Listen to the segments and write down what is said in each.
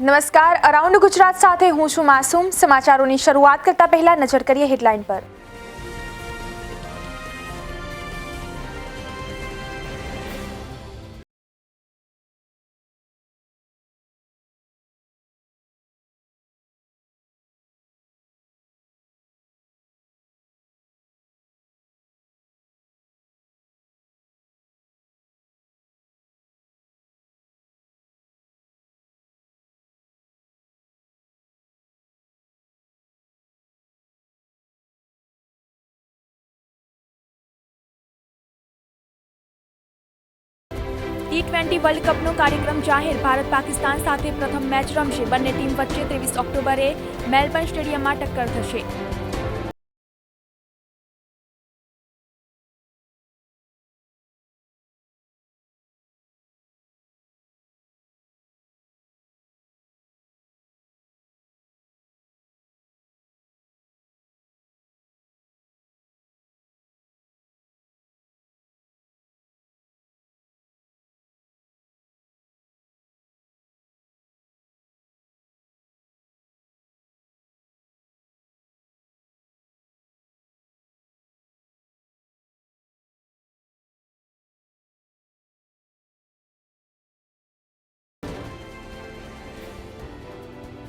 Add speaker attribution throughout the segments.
Speaker 1: નમસ્કાર, અરાઉન્ડ ગુજરાત સાથે હું છું માસૂમ। સમાચારોની શરૂઆત કરતા પહેલા નજર કરીએ હેડલાઇન પર। T20 વર્લ્ડ કપનો કાર્યક્રમ જાહેર। ભારત પાકિસ્તાન સાથે પ્રથમ મેચ રમશે। બંને ટીમ વચ્ચે 23 ઓક્ટોબરે મેલબર્ન સ્ટેડિયમમાં ટક્કર થશે।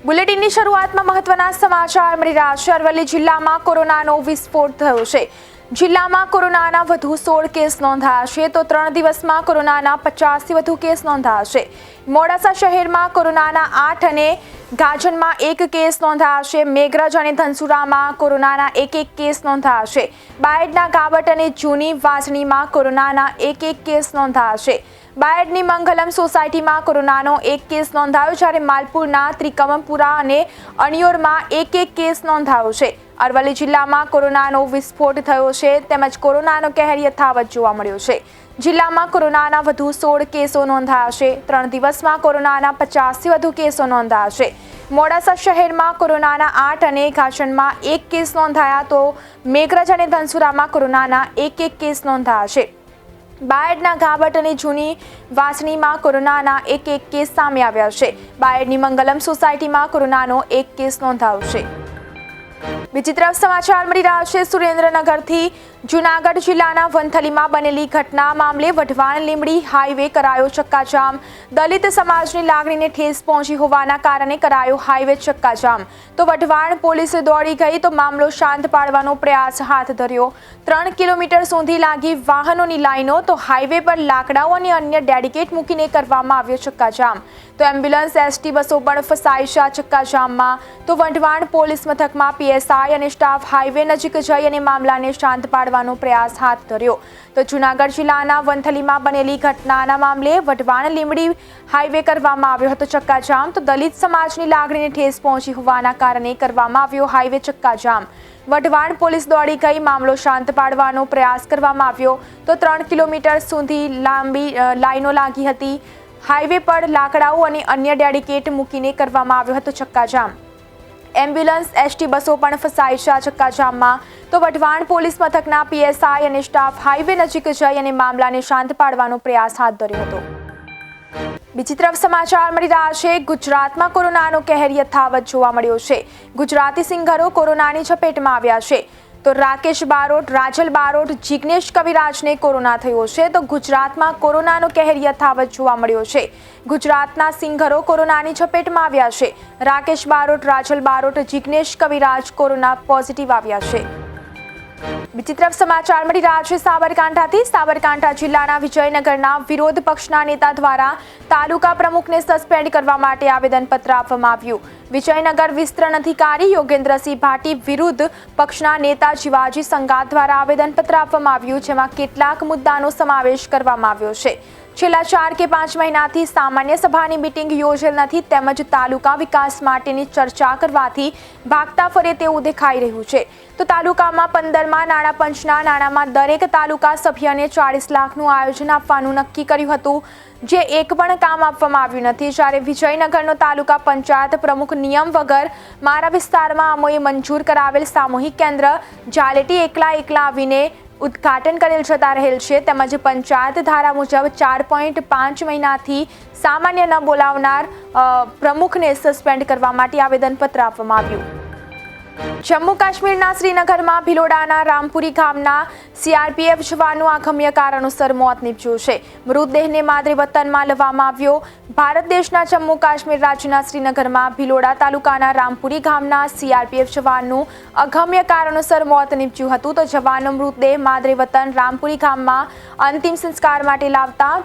Speaker 1: બુલેટિનની શરૂઆતમાં મહત્વના સમાચાર મળી રહ્યા છે। અરવલ્લી જિલ્લામાં કોરોનાનો વિસ્ફોટ થયો છે। જિલ્લામાં કોરોનાના વધુ 16 કેસ નોંધાયા છે, તો 3 દિવસમાં કોરોનાના 50થી વધુ કેસ નોંધાયા છે। મોડાસા શહેરમાં કોરોનાના 8 અને ગાજનમાં 1 કેસ નોંધાયા છે। મેઘરજ અને ધનસુરામાં કોરોનાના 1 કેસ નોંધાયા છે। બાયડના ગાબટ અને જૂની વાસણીમાં કોરોનાના 1 કેસ નોંધાયા છે। બાયડની મંગલમ સોસાયટીમાં કોરોનાનો 1 કેસ નોંધાયો, જ્યારે માલપુરના ત્રિકમપુરા અને અણિયોરમાં 1 કેસ નોંધાયો છે। અરવલ્લી જિલ્લામાં કોરોનાનો વિસ્ફોટ થયો છે, તેમજ કોરોનાનો કહેર યથાવત જોવા મળ્યો છે। જિલ્લામાં કોરોનાના વધુ 16 કેસો નોંધાયા છે। 3 દિવસમાં કોરોનાના 50થી વધુ કેસો નોંધાયા છે। મોડાસા શહેરમાં કોરોનાના 8 અને ગાજનમાં 1 કેસ નોંધાયા, તો મેઘરજ અને ધનસુરામાં કોરોનાના 1 કેસ નોંધાયા છે। બાયડના ગાબટ અને જૂની વાસણીમાં કોરોનાના 1 કેસ સામે આવ્યા છે। બાયડની મંગલમ સોસાયટીમાં કોરોનાનો 1 કેસ નોંધાયો છે। બીજી તરફ સમાચાર મળી રહ્યા છે સુરેન્દ્રનગરથી। જૂનાગઢ જિલ્લાના વંથલીમાં બનેલી ઘટના મામલે વઢવાણ લીંબડી હાઈવે કરાયો ચક્કાજામ। દલિત સમાજની લાગણીને ઠેસ પહોંચી હોવાના કારણે કરાયો હાઈવે ચક્કાજામ, તો વઢવાણ પોલીસ દોડી ગઈ તો મામલો શાંત પાડવાનો પ્રયાસ હાથ ધર્યો। 3 કિલોમીટર સુધી લાગી વાહનોની લાઈનો, તો હાઈવે પર લાકડાઓ અને અન્ય ડેડિકેટ મૂકીને કરવામાં આવ્યો ચક્કાજામ, તો એમ્બ્યુલન્સ એસટી બસો પણ ફસાઈ છે ચક્કાજામમાં। તો વઢવાણ પોલીસ મથકમાં પીએસઆઈ અને સ્ટાફ હાઈવે નજીક જઈ અને મામલાને શાંત પાડવાનો પ્રયાસ હાથ ધર્યો। તો જૂનાગઢ જિલ્લાના વંથલીમાં બનેલી ઘટનાના મામલે વઢવાણ લીંબડી હાઈવે કરવામાં આવ્યો હતો ચક્કાજામ, તો દલિત સમાજની લાગણીને ઠેસ પહોંચી હોવાના કારણે કરવામાં આવ્યો હાઈવે ચક્કાજામ। વઢવાણ પોલીસ દોડી ગઈ, મામલો શાંત પાડવાનો પ્રયાસ કરવામાં આવ્યો, તો 3 કિલોમીટર સુધી લાંબી લાઈનો લાગી હતી। હાઈવે પર લાકડાઓ અને અન્ય ડેડિકેટ મૂકીને કરવામાં આવ્યો હતો ચક્કાજામ। એમ્બ્યુલન્સ એસટી બસો પણ ફસાઈ છે ચક્કાજામમાં, તો વઢવાણ પોલીસ મથકના પીએસઆઈ અને સ્ટાફ હાઈવે નજીક જઈ અને મામલાને શાંત પાડવાનો પ્રયાસ હાથ ધર્યો હતો। બીજી તરફ સમાચાર મળી રહ્યા છે ગુજરાતમાં કોરોનાનો કહેર યથાવત જોવા મળ્યો છે। ગુજરાતી સિંગરો કોરોનાની ઝપેટમાં આવ્યા છે, તો રાકેશ બારોટ, રાજલ બારોટ, જિગ્નેશ કવિરાજને કોરોના થયો છે, તો ગુજરાતમાં કોરોનાનો કહેર યથાવત જોવા મળ્યો છે। ગુજરાતના સિંગરો કોરોનાની ઝપેટમાં આવ્યા છે। રાકેશ બારોટ, રાજલ બારોટ, જિગ્નેશ કવિરાજ કોરોના પોઝિટિવ આવ્યા છે। બીજી તરફ સમાચાર મળી રહ્યા છે સાબરકાંઠાથી। સાબરકાંઠા જિલ્લાના વિજયનગરના વિરોધ પક્ષના નેતા દ્વારા તાલુકા પ્રમુખને સસ્પેન્ડ કરવા માટે આવેદનપત્ર આપવામાં આવ્યું। વિજયનગર વિસ્તરણ અધિકારી યોગેન્દ્રસિંહ ભાટી વિરુદ્ધ પક્ષના નેતા જીવાજી સંગાત દ્વારા આવેદનપત્ર આપવામાં આવ્યું, જેમાં કેટલાક મુદ્દાનો સમાવેશ કરવામાં આવ્યો છે। છેલ્લા 4 કે 5 મહિનાથી સામાન્ય સભાની મીટિંગ યોજેલ નથી, તેમજ તાલુકા વિકાસ માટેની ચર્ચા કરવાથી ભાગતા ફરે તેવું દેખાઈ રહ્યું છે। તો તાલુકામાં 15મા નાણાં પંચના નાણાંમાં દરેક તાલુકા સભ્યને 40 લાખનું આયોજન આપવાનું નક્કી કર્યું હતું, જે એક પણ કામ આપવામાં આવ્યું નથી। જ્યારે વિજયનગરનો તાલુકા પંચાયત પ્રમુખ નિયમ વગર મારા વિસ્તારમાં અમોએ મંજૂર કરાવેલ સામૂહિક કેન્દ્ર જાલેટી એકલા આવીને ઉદ્ઘાટન કરેલ જતા રહેલ છે તેમજ પંચાયત ધારા મુજબ 4.5 મહિનાથી સામાન્ય ન બોલાવનાર પ્રમુખને સસ્પેન્ડ કરવા માટે આવેદનપત્ર આપવામાં આવ્યું. જમ્મુ કાશ્મીરના શ્રીનગરમાં ભિલોડાના રામપુરી ગામના સીઆરપીએફ જવાનનું અગમ્ય કારણોસર મોત નીપજ્યું છે. મૃતદેહને માદરે વતનમાં લાવવામાં આવ્યો. ભારત દેશના જમ્મુ કાશ્મીર રાજ્યના શ્રીનગરમાં ભિલોડા તાલુકાના રામપુરી ગામના સીઆરપીએફ જવાનનું અગમ્ય કારણોસર મોત નીપજ્યું હતું. તો જવાનનો મૃતદેહ માદરે વતન રામપુરી ગામમાં અંતિમ સંસ્કાર માટે લાવતા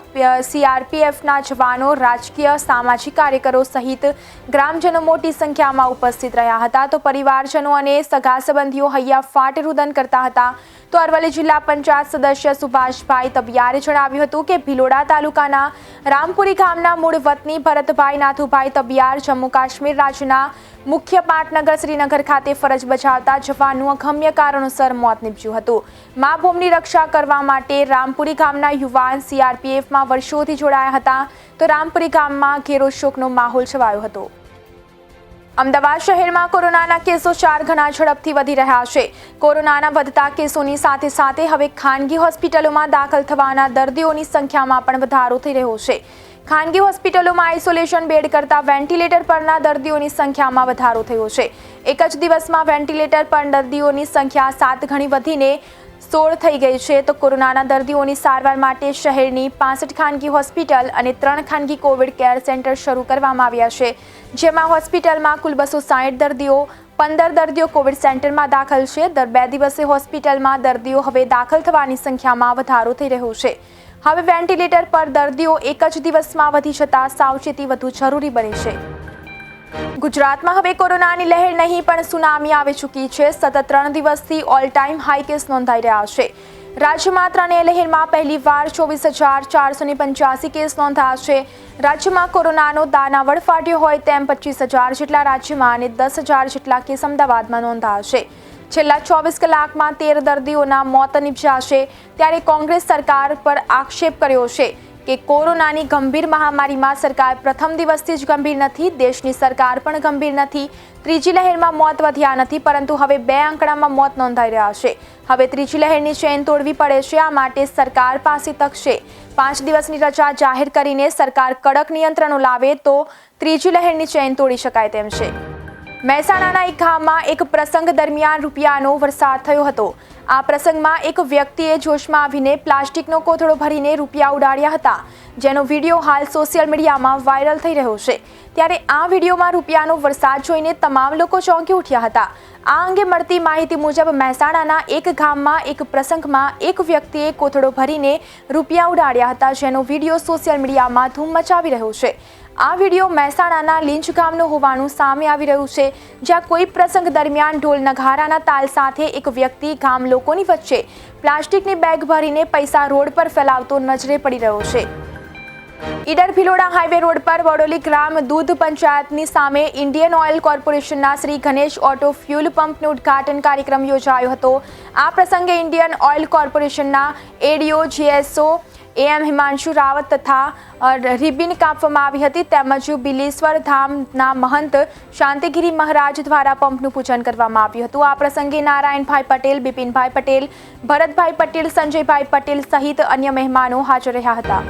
Speaker 1: સીઆરપીએફના જવાનો, રાજકીય, સામાજિક કાર્યકરો સહિત ગ્રામજનો મોટી સંખ્યામાં ઉપસ્થિત રહ્યા હતા. તો પરિવારજનો અને સગા સંબંધીઓ હૈયાફાટ રુદન કરતા હતા. તો અરવલ્લી જિલ્લા પંચાયત સદસ્ય સુભાષભાઈ તબિયારે જણાવ્યું હતું કે ભિલોડા તાલુકાના રામપુરી ગામના મૂળ વતની ભરતભાઈ નાથુભાઈ તબિયાર જમ્મુ કાશ્મીર રાજ્યના મુખ્ય પાટનગર શ્રીનગર ખાતે ફરજ બજાવતા જવાનનું અગમ્ય કારણોસર મોત નીપજ્યું હતું. મા ભૂમિની રક્ષા કરવા માટે રામપુરી ગામના યુવાન સીઆરપીએફમાં વર્ષોથી જોડાયા હતા. તો રામપુરી ગામમાં ઘેરો શોકનો માહોલ છવાયો હતો. અમદાવાદ શહેરમાં કોરોનાના કેસો 4 ગણા ઝડપથી વધી રહ્યા છે. કોરોનાના વધતા કેસોની સાથે સાથે હવે ખાનગી હોસ્પિટલોમાં દાખલ થવાના દર્દીઓની સંખ્યામાં પણ વધારો થઈ રહ્યો છે. ખાનગી હોસ્પિટલોમાં આઇસોલેશન બેડ કરતાં વેન્ટિલેટર પરના દર્દીઓની સંખ્યામાં વધારો થયો છે. એક જ દિવસમાં વેન્ટિલેટર પર દર્દીઓની સંખ્યા 7 ગણી વધીને 16 થઈ ગઈ છે. તો કોરોનાના દર્દીઓની સારવાર માટે શહેરની 65 ખાનગી હોસ્પિટલ અને 3 ખાનગી કોવિડ કેર સેન્ટર શરૂ કરવામાં આવ્યા છે. જેમાં હોસ્પિટલમાં કુલ 260 દર્દીઓ, 15 દર્દીઓ કોવિડ સેન્ટરમાં દાખલ છે. દર 2 દિવસે હોસ્પિટલમાં દર્દીઓ હવે દાખલ થવાની સંખ્યામાં વધારો થઈ રહ્યો છે. હવે વેન્ટિલેટર પર દર્દીઓ એક જ દિવસમાં વધી જતા સાવચેતી વધુ જરૂરી બની છે. ગુજરાતમાં હવે કોરોનાની લહેર નહીં પણ સુનામી આવી ચૂકી છે. સતત 3 દિવસથી ઓલ ટાઈમ હાઈ કેસ નોંધાઈ રહ્યા છે. રાજ્યમાં 3 લહેરમાં પહેલીવાર 24,485 કેસ નોંધાયા છે. રાજ્યમાં કોરોનાનો દાનાવળ ફાટ્યો હોય તેમ 25,000 જેટલા રાજ્યમાં અને 10,000 જેટલા કેસ અમદાવાદમાં નોંધાયા છે. છેલ્લા 24 કલાકમાં 13 દર્દીઓના મોત નીપજ્યા છે. ત્યારે કોંગ્રેસ સરકાર પર આક્ષેપ કર્યો છે કે કોરોનાની ગંભીર મહામારીમાં સરકાર પ્રથમ દિવસથી જ ગંભીર નથી. દેશની સરકાર પણ ગંભીર નથી. ત્રીજી લહેરમાં મોત વધ્યા નથી, પરંતુ હવે 2 આંકડામાં મોત નોંધાઈ રહ્યા છે. હવે ત્રીજી લહેરની ચેન તોડવી પડે છે. આ માટે સરકાર પાસે તક છે. 5 દિવસની રજા જાહેર કરીને સરકાર કડક નિયંત્રણો લાવે તો ત્રીજી લહેરની ચેન તોડી શકાય તેમ છે. મહેસાણાના એક ગામમાં એક પ્રસંગ દરમિયાન રૂપિયાનો વરસાદ થયો હતો. આ પ્રસંગમાં એક વ્યક્તિએ જોશમાં આવીને પ્લાસ્ટિકનો કોથળો ભરીને રૂપિયા ઉડાડ્યા હતા, જેનો વિડીયો હાલ સોશિયલ મીડિયામાં વાયરલ થઈ રહ્યો છે. ત્યારે આ વિડીયોમાં રૂપિયાનો વરસાદ જોઈને તમામ લોકો ચોંકી ઉઠ્યા હતા. આ અંગે મળતી માહિતી મુજબ મહેસાણાના એક ગામમાં એક પ્રસંગમાં એક વ્યક્તિએ કોથળો ભરીને રૂપિયા ઉડાડ્યા હતા, જેનો વિડીયો સોશિયલ મીડિયામાં ધૂમ મચાવી રહ્યો છે. આ વિડીયો મહેસાણાના લીંચ ગામનો હોવાનું સામે આવી રહ્યું છે, જ્યાં કોઈ પ્રસંગ દરમિયાન ઢોલ નગારાના તાલ સાથે એક વ્યક્તિ ગામ લોકોની વચ્ચે પ્લાસ્ટિકની બેગ ભરીને પૈસા રોડ પર ફેલાવતો નજરે પડી રહ્યો છે. ઈડર ભિલોડા હાઈવે રોડ પર વડોલી ગ્રામ દૂધ પંચાયતની સામે ઇન્ડિયન ઓઇલ કોર્પોરેશનના શ્રી ગણેશ ઓટો ફ્યુલ પંપનો ઉદ્ઘાટન કાર્યક્રમ યોજાયો હતો. આ પ્રસંગે ઇન્ડિયન ઓઇલ કોર્પોરેશનના એડીઓ જીએસઓ એમ હિમાંશુ રાવત તથા રિબિન કાપવામાં આવી હતી. તેમજ બિલેશ્વર ધામના મહંત શાંતિગીરી મહારાજ દ્વારા પંપનું પૂજન કરવામાં આવ્યું હતું. આ પ્રસંગે નારાયણભાઈ પટેલ, બિપિનભાઈ પટેલ, ભરતભાઈ પટેલ, સંજયભાઈ પટેલ સહિત અન્ય મહેમાનો હાજર રહ્યા હતા.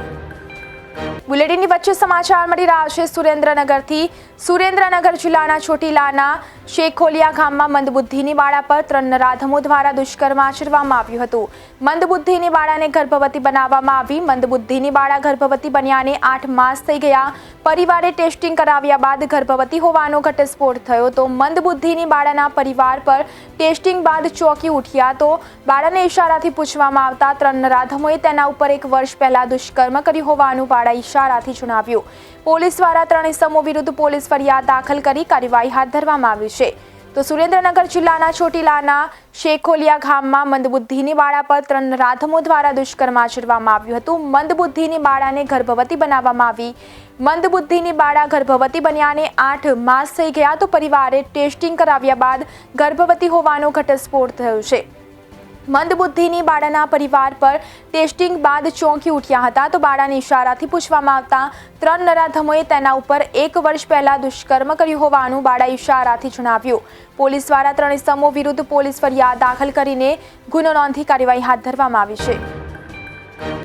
Speaker 1: બુલેટિનની વચ્ચે સમાચાર મળી રહ્યા છે સુરેન્દ્રનગરથી. સુરેન્દ્રનગર જિલ્લાના ચોટીલાના શેખોલિયા ગામમાં મંદબુદ્ધિની બાળા પર 3 નરાધમો દ્વારા દુષ્કર્મ આચરવામાં આવ્યું હતું. મંદબુદ્ધિની બાળાને ગર્ભવતી બનાવવામાં આવી. મંદબુદ્ધિની બાળા ગર્ભવતી બન્યાને 8 માસ થઈ ગયા. પરિવારે ટેસ્ટિંગ કરાવ્યા બાદ ગર્ભવતી હોવાનો ઘટસ્ફોટ થયો. તો મંદબુદ્ધિની બાળાના પરિવાર પર ટેસ્ટિંગ બાદ ચોંકી ઉઠ્યા. તો બાળાને ઇશારાથી પૂછવામાં આવતા 3 નરાધમોએ તેના ઉપર 1 વર્ષ પહેલા દુષ્કર્મ કર્યું હોવાનું બાળા ઇશારાથી જણાવ્યું. પોલીસ દ્વારા 3 ઇસમો વિરુદ્ધ પોલીસ ફરિયાદ દાખલ કરી કાર્યવાહી હાથ ધરવામાં આવી છે. તો સુરેન્દ્રનગર જિલ્લાના ચોટીલાના શેખોલિયા ગામમાં મંદબુદ્ધિની બાળા પર 3 નરાધમો દ્વારા દુષ્કર્મ આચરવામાં આવ્યું હતું. મંદબુદ્ધિની બાળાને ગર્ભવતી બનાવવામાં આવી. મંદબુદ્ધિની બાળા ગર્ભવતી બન્યાને 8 માસ થઈ ગયા. તો પરિવારે ટેસ્ટિંગ કરાવ્યા બાદ ગર્ભવતી હોવાનો ઘટસ્ફોટ થયો છે. મંદબુદ્ધિની બાળાના પરિવાર પર ટેસ્ટિંગ બાદ ચોંકી ઉઠ્યા હતા તો બાળાને ઇશારાથી પૂછવામાં આવતા 3 નરાધમોએ તેના ઉપર 1 વર્ષ પહેલા દુષ્કર્મ કર્યું હોવાનું બાળા ઇશારાથી જણાવ્યું. પોલીસ દ્વારા 3 ઇસમો વિરુદ્ધ પોલીસ ફરિયાદ દાખલ કરીને ગુનો નોંધી કાર્યવાહી હાથ ધરવામાં આવી છે.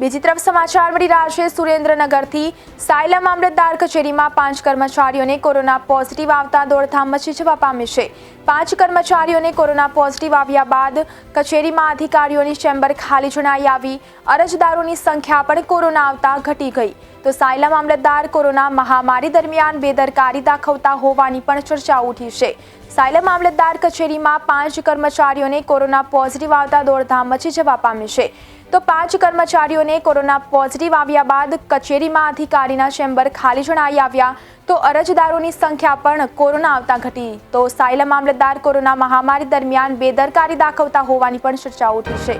Speaker 1: બીજી તરફ સમાચાર મળી રહ્યા છે સુરેન્દ્રનગરથી. સાયલા મામલતદાર કચેરીમાં 5 કર્મચારીઓને કોરોના પોઝિટિવ આવતા દોડધામ મચી જવા પામી છે. 5 કર્મચારીઓને કોરોના પોઝિટિવ આવ્યા બાદ કચેરીમાં અધિકારીઓની ચેમ્બર ખાલી જણાઈ આવી. અરજદારોની સંખ્યા પણ કોરોના આવતા ઘટી ગઈ. તો સાયલા મામલતદાર કોરોના મહામારી દરમિયાન બેદરકારી દાખવતા હોવાની પણ ચર્ચા ઉઠી છે. સાયલા મામલતદાર કચેરીમાં 5 કર્મચારીઓને કોરોના પોઝિટિવ આવતા દોડધામ મચી જવા પામી છે. તો 5 કર્મચારીઓને કોરોના પોઝિટિવ આવ્યા બાદ કચેરીમાં અધિકારીના ચેમ્બર ખાલી જણાઈ આવ્યા તો અરજદારોની સંખ્યા પણ કોરોના આવતા ઘટી. તો સાયલા મામલતદાર કોરોના મહામારી દરમિયાન બેદરકારી દાખવતા હોવાની પણ ચર્ચા ઉઠી છે.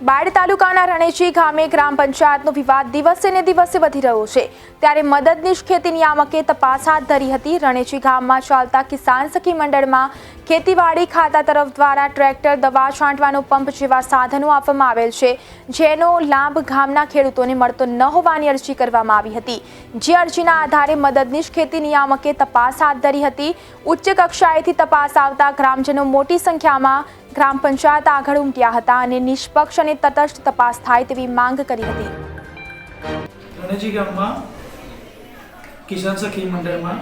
Speaker 1: બાયડ તાલુકાના રણેચી ગામે ગ્રામ પંચાયતનો વિવાદ દિવસે ને દિવસે વધી રહ્યો છે. ત્યારે મદદનીશ ખેતી નિયામકે તપાસ હાથ ધરી હતી. રણેચી ગામમાં ચાલતા કિસાન સખી મંડળમાં ખેતીવાડી ખાતા તરફ દ્વારા ટ્રેક્ટર, દવા છાંટવાનો પંપ જેવા સાધનો આપવામાં આવેલ છે, જેનો લાભ ગામના ખેડૂતોને મળતો ન હોવાની અરજી કરવામાં આવી હતી. જે અરજીના આધારે મદદનીશ ખેતી નિયામકે તપાસ હાથ ધરી હતી. ઉચ્ચ કક્ષાએથી તપાસ આવતા ગ્રામજનો મોટી સંખ્યામાં ગ્રામ પંચાયત આગળ ઉમટ્યા હતા અને નિષ્પક્ષ અને તટસ્થ તપાસ થાય તેવી માંગ કરી હતી.
Speaker 2: રણેચી ગામમાં કિસાન સખી મંડળમાં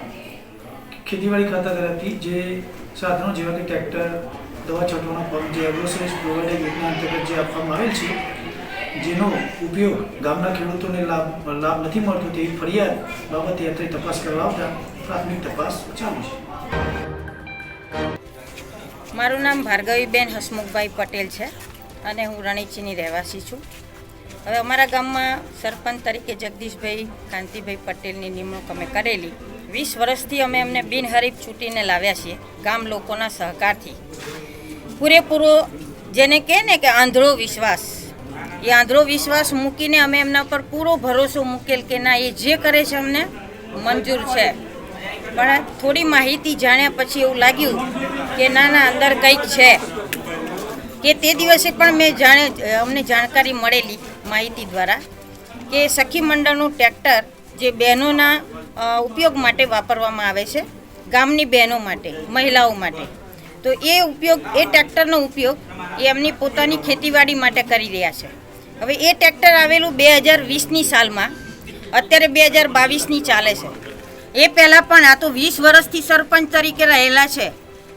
Speaker 2: ખેતીવાડી ખાતા તરફથી જે સાધનો જેવા કે ટ્રેક્ટર, દવા છાંટવાનો પંપ જે એગ્રોસેસ પ્રોવાઇડર યોજના અંતર્ગત જે આપવામાં આવેલ છે, જેનો ઉપયોગ ગામના ખેડૂતોને લાભ નથી મળતો તેવી ફરિયાદ બાબતે અત્યારે તપાસ કરવા આવતા પ્રાથમિક તપાસ ચાલુ છે.
Speaker 3: મારું નામ ભાર્ગવીબેન હસમુખભાઈ પટેલ છે અને હું રણેચીની રહેવાસી છું. હવે અમારા ગામમાં સરપંચ તરીકે જગદીશભાઈ કાંતિભાઈ પટેલની નિમણૂક અમે કરેલી. 20 વર્ષથી અમે એમને બિનહરીફ ચૂંટીને લાવ્યા છીએ ગામ લોકોના સહકારથી. પૂરેપૂરો જેને કહે ને કે આંધળો વિશ્વાસ, એ આંધળો વિશ્વાસ મૂકીને અમે એમના પર પૂરો ભરોસો મૂકેલ કે ના એ જે કરે છે અમને મંજૂર છે. પણ થોડી માહિતી જાણ્યા પછી એવું લાગ્યું કે ના અંદર કંઈક છે. કે તે દિવસે પણ અમને જાણકારી મળેલી માહિતી દ્વારા કે સખી મંડળનું ટ્રેક્ટર જે બહેનોના ઉપયોગ માટે વાપરવામાં આવે છે, ગામની બહેનો માટે, મહિલાઓ માટે, તો એ ટ્રેક્ટરનો ઉપયોગ એ એમની પોતાની ખેતીવાડી માટે કરી રહ્યા છે. હવે એ ટ્રેક્ટર આવેલું 2020ની સાલમાં, અત્યારે 2022ની ચાલે છે. એ પહેલાં પણ આ તો 20 વર્ષથી સરપંચ તરીકે રહેલા છે,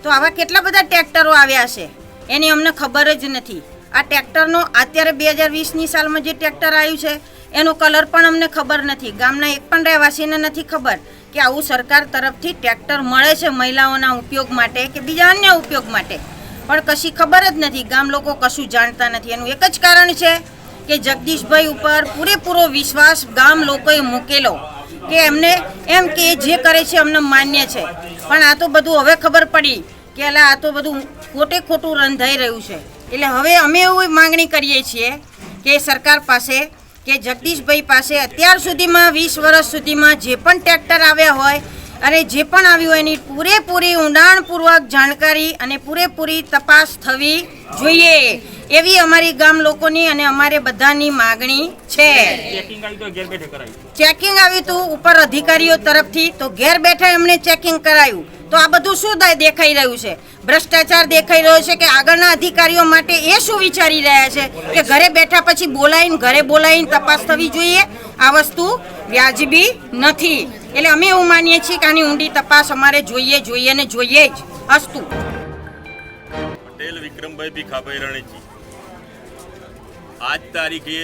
Speaker 3: તો આવા કેટલા બધા ટ્રેક્ટરો આવ્યા છે એની અમને ખબર જ નથી. આ ટ્રેક્ટરનો અત્યારે 2020ની સાલમાં જે ટ્રેક્ટર આવ્યું છે એનો કલર પણ અમને ખબર નથી. ગામના એક પણ રહેવાસીને નથી ખબર કે આવું સરકાર તરફથી ટ્રેક્ટર મળે છે મહિલાઓના ઉપયોગ માટે કે બીજા અન્ય ઉપયોગ માટે, પણ કશી ખબર જ નથી. ગામ લોકો કશું જાણતા નથી. એનું એક જ કારણ છે કે જગદીશભાઈ ઉપર પૂરેપૂરો વિશ્વાસ ગામ લોકોએ મૂકેલો કે એમને એમ કે જે કરે છે અમને માન્ય છે. પણ આ તો બધું હવે ખબર પડી કે આ તો બધું ખોટું રંધાઈ રહ્યું છે. એટલે હવે અમે એવી માંગણી કરીએ છીએ કે સરકાર પાસે કે જગદીશભાઈ પાસે અત્યાર સુધીમાં 20 વર્ષ સુધીમાં જે પણ ટ્રેક્ટર આવ્યા હોય અને જે પણ આવ્યું હોય એની પૂરેપૂરી ઊંડાણપૂર્વક જાણકારી અને પૂરેપૂરી તપાસ થવી જોઈએ એવી અમારી ગામ લોકોની અને અમારે બધાની માગણી છે. ચેકિંગ આવ્યું હતું ઉપર અધિકારીઓ તરફથી, તો ઘેર બેઠા એમણે ચેકિંગ કરાયું. તો આ બધું શું દેખાઈ રહ્યું છે? ભ્રષ્ટાચાર દેખાઈ રહ્યો છે કે આગળના અધિકારીઓ માટે એ શું વિચારી રહ્યા છે કે ઘરે બેઠા પછી ઘરે બોલાવીને તપાસ થવી જોઈએ? આ વસ્તુ વ્યાજબી નથી. એટલે અમે એવું માનીએ છીએ કે આની ઊંડી તપાસ અમારે જોઈએ ને જોઈએ જ. અસ્તુ.
Speaker 4: પટેલ વિક્રમભાઈ ભીખાભાઈ રણેચી. આજ તારીખે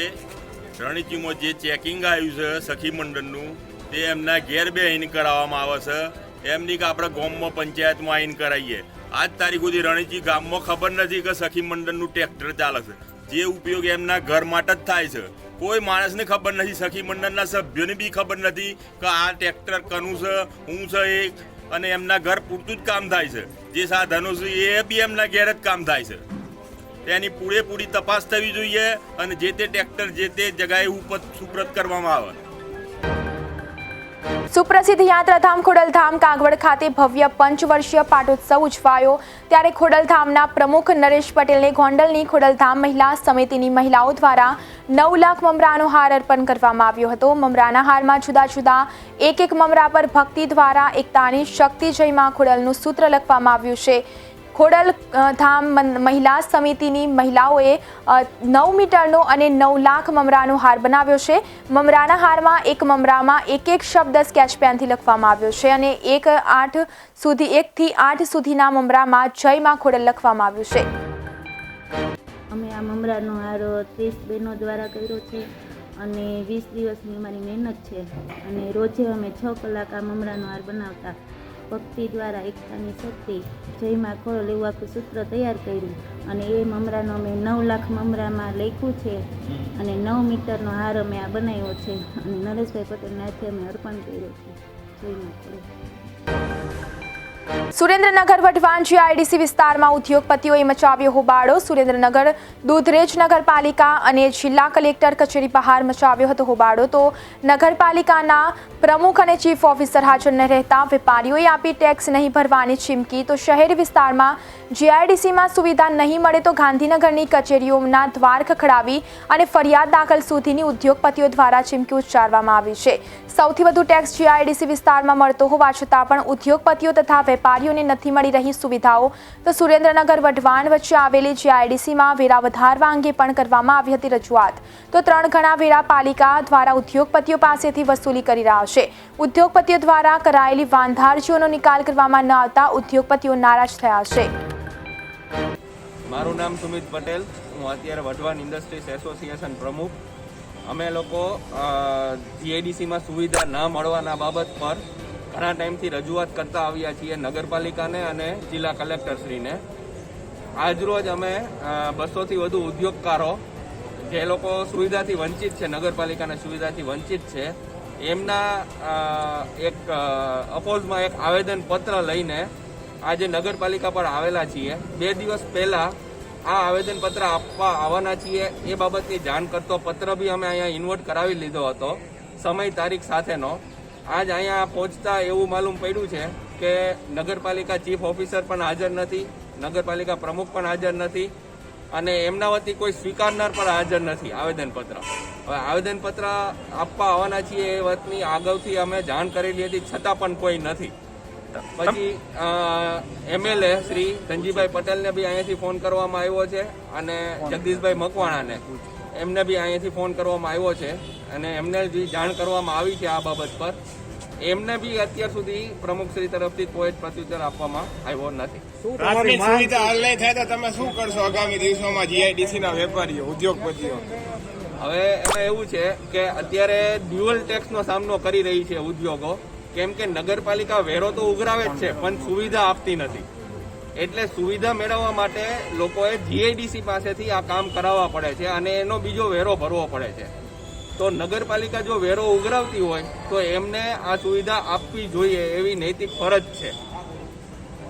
Speaker 4: રણેચીમાં જે ચેકિંગ આવ્યું છે સખી મંડળનું, તે એમના ઘેર બેહીને કરાવવામાં આવે છે. એમની કે આપણે ગામમાં પંચાયતમાં આવીને કરાવીએ. આજ તારીખ સુધી રણેચી ગામમાં ખબર નથી કે સખી મંડળનું ટ્રેક્ટર ચાલે છે. જે ઉપયોગ એમના ઘર માટે જ થાય છે. કોઈ માણસને ખબર નથી, સખી મંડળના સભ્યોને બી ખબર નથી કે આ ટ્રેક્ટર કનું છે, શું છે એ, અને એમના ઘર પૂરતું જ કામ થાય છે. જે સાધનો છે એ બી એમના ઘેર જ કામ થાય છે. તેની પૂરેપૂરી તપાસ થવી જોઈએ અને જે તે ટ્રેક્ટર જે તે જગાએ સુપ્રત કરવામાં આવે.
Speaker 1: સુપ્રસિદ્ધ યાત્રાધામ ખોડલધામ કાગવડ ખાતે ભવ્ય પંચવર્ષીય પાટોત્સવ ઉજવાયો ત્યારે ખોડલધામના પ્રમુખ નરેશ પટેલને ગોંડલની ખોડલધામ મહિલા સમિતિની મહિલાઓ દ્વારા 9 લાખ મમરાનો હાર અર્પણ કરવામાં આવ્યો હતો. મમરાના હારમાં જુદા જુદા એક મમરા પર ભક્તિ દ્વારા એકતાની શક્તિ જય માં ખોડલનું સૂત્ર લખવામાં આવ્યું છે. ખોડલધામ મહિલા સમિતિની મહિલાઓએ 9 મીટરનો અને 9 લાખ મમરાનો હાર બનાવ્યો છે. મમરાના હારમાં એક મમરામાં એક શબ્દ સ્કેચ પેનથી લખવામાં આવ્યો છે અને 1 થી 8 સુધીના મમરામાં જય માં ખોડલ લખવામાં આવ્યું છે.
Speaker 5: અમે આ મમરાનો હાર 30 બહેનો દ્વારા કર્યો છે અને 20 દિવસની અમારી મહેનત છે અને રોજે અમે 6 કલાક આ મમરાનો હાર બનાવતા ભક્તિ દ્વારા એકતાની શક્તિ જય માં ખોડલ એવું આખું સૂત્ર તૈયાર કર્યું અને એ મમરાનો અમે 9 લાખ મમરામાં લખ્યું છે અને 9 મીટરનો હાર અમે આ બનાવ્યો છે અને નરેશભાઈ પટેલના હાથે અમે અર્પણ કર્યો છે. જય માં ખોડલ.
Speaker 1: સુરેન્દ્રનગર વઢવાણ જીઆઈડીસી વિસ્તારમાં ઉદ્યોગપતિઓએ મચાવ્યો હોબાળો. સુરેન્દ્રનગર દૂધરેજ નગરપાલિકા અને જિલ્લા કલેક્ટર કચેરી બહાર મચાવ્યો હતો હોબાળો. તો નગરપાલિકાના પ્રમુખ અને ચીફ ઓફિસર હાજર ન રહેતા વેપારીઓએ આપી ટેક્સ નહીં ભરવાની ચીમકી. તો શહેરી વિસ્તારમાં જીઆઈડીસીમાં સુવિધા નહીં મળે તો ગાંધીનગરની કચેરીઓના દ્વાર ખખડાવી અને ફરિયાદ દાખલ સુધીની ઉદ્યોગપતિઓ દ્વારા ચીમકી ઉચ્ચારવામાં આવી છે. સૌથી વધુ ટેક્સ જીઆઈડીસી વિસ્તારમાં મળતો હોવા છતાં પણ ઉદ્યોગપતિઓ તથા વેપારીઓને નથી મળી રહી સુવિધાઓ. તો સુરેન્દ્રનગર વઢવાણ વચ્ચે આવેલી જીઆઈડીસીમાં વેરા વધારવા અંગે પણ કરવામાં આવી હતી રજૂઆત. તો 3 ગણા વેરા પાલિકા દ્વારા ઉદ્યોગપતિઓ પાસેથી વસૂલી કરી રહ્યા છે. ઉદ્યોગપતિઓ દ્વારા કરાયેલી વાંધારજીઓનો નિકાલ કરવામાં ન આવતા ઉદ્યોગપતિઓ નારાજ થયા છે.
Speaker 6: મારું નામ સુમિત પટેલ, હું અત્યારે વઢવાણ ઇન્ડસ્ટ્રીઝ એસોસિએશન પ્રમુખ. અમે લોકો જીઆઈડીસીમાં સુવિધા ન મળવાના બાબત પર ઘણા ટાઈમથી રજૂઆત કરતા આવ્યા છીએ નગરપાલિકાને અને જિલ્લા કલેક્ટરશ્રીને. આજરોજ અમે 200થી વધુ ઉદ્યોગકારો જે લોકો સુવિધાથી વંચિત છે, નગરપાલિકાના સુવિધાથી વંચિત છે, એમના એક અપોઝમાં એક આવેદનપત્ર લઈને આજે નગરપાલિકા પર આવેલા છીએ. 2 દિવસ પહેલાં આ આવેદનપત્ર આપવા આવવાના છીએ એ બાબતની જાણ કરતો પત્ર બી અમે અહીંયા ઇન્વર્ટ કરાવી લીધો હતો સમય તારીખ સાથેનો. આજ અહીંયા પહોંચતા એવું માલુમ પડ્યું છે કે નગરપાલિકા ચીફ ઓફિસર પણ હાજર નથી, નગરપાલિકા પ્રમુખ પણ હાજર નથી અને એમના વતી કોઈ સ્વીકારનાર પણ હાજર નથી આવેદનપત્ર. હવે આવેદનપત્ર આપવા આવવાના છીએ એ વાતની અગાઉથી અમે જાણ કરેલી હતી છતાં પણ કોઈ નથી. પછી એમએલએ શ્રી ધનજીભાઈ પટેલને બી અહીંયાથી ફોન કરવામાં આવ્યો છે અને જગદીશભાઈ મકવાણાને એમને બી અહીંયાથી ફોન કરવામાં આવ્યો છે અને એમને બી જાણ કરવામાં આવી છે આ બાબત પર. એમને બી અત્યાર સુધી પ્રમુખશ્રી તરફથી કોઈ જ પ્રત્યુત્તર આપવામાં આવ્યો નથી.
Speaker 7: ટ્રાફિક સુવિધા હાલ નહીં થાય તો તમે શું કરશો આગામી દિવસોમાં જીઆઈડીસીના વેપારીઓ, ઉદ્યોગપતિઓ?
Speaker 6: હવે એમાં એવું છે કે અત્યારે ડ્યુઅલ ટેક્સનો સામનો કરી રહી છે ઉદ્યોગો, કેમ કે નગરપાલિકા વેરો તો ઉઘરાવે જ છે પણ સુવિધા આપતી નથી. એટલે સુવિધા મેળવવા માટે લોકોએ જીઆઈડીસી પાસેથી આ કામ કરાવવા પડે છે અને એનો બીજો વેરો ભરવો પડે છે. તો નગરપાલિકા જો વેરો ઉઘરાવતી હોય તો એમને આ સુવિધા આપવી જોઈએ એવી નૈતિક ફરજ છે.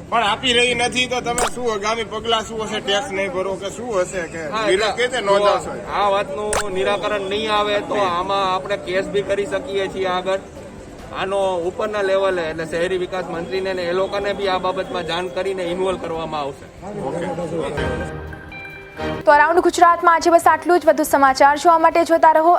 Speaker 7: પણ આપી રહી નથી તો તમે શું આગામી પગલા શું હશે? ટેક્સ નહીં ભરો કે શું હશે કે વિરોધ કે તે નોંધાશો?
Speaker 6: આ વાતનું નિરાકરણ નહીં આવે તો આમાં આપણે કેસ બી કરી શકીએ છીએ આગળ. આનો ઉપરના લેવલે એટલે શહેરી વિકાસ મંત્રીને એ લોકોને બી આ બાબતમાં જાણ કરીને ઇન્વોલ્વ કરવામાં આવશે.
Speaker 1: તો અરાઉન્ડ ગુજરાતમાં આજે બસ આટલું જ. વધુ સમાચાર જોવા માટે જોતા રહો